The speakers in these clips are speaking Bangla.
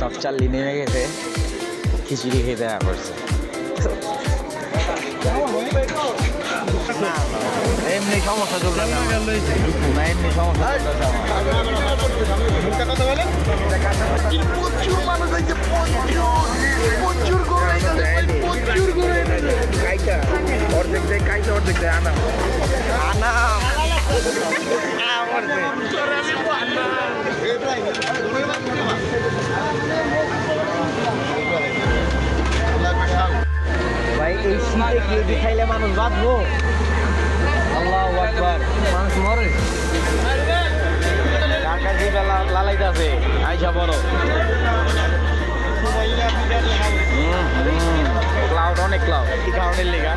সব চাল্লি নেমে গেছে, খিচুড়ি খেতে করছে। এমনি সমস্যা চলবে না, এমনি সমস্যা প্রচুর মানুষ হয়েছে, প্রচুর অর্ধেক দেয় কাইটা, অর্ধেক দেয় আনা আনা ভাই। এই শীতে গিয়ে খাইলে মানুষ বাঁচবো? আল্লাহু আকবার, মানুষ মরে। ঢাকা জিটা লালাইতেছে আইসা বড় ক্লাউড, অনেক ক্লাউড। ক্লাউডের লেগা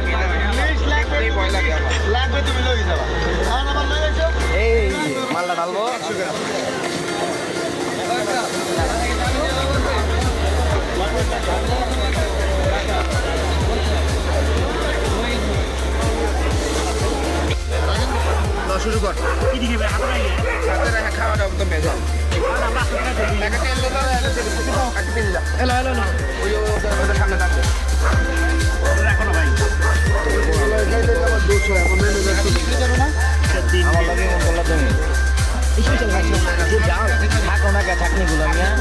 এই মালটা ঢালবো। শুরু কর, খাওয়া দাওয়া তো মেজাল সামনে থাকবে।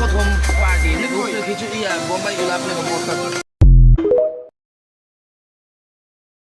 প্রথম পার্টি কিছু বোম্বাই গুলো আপনি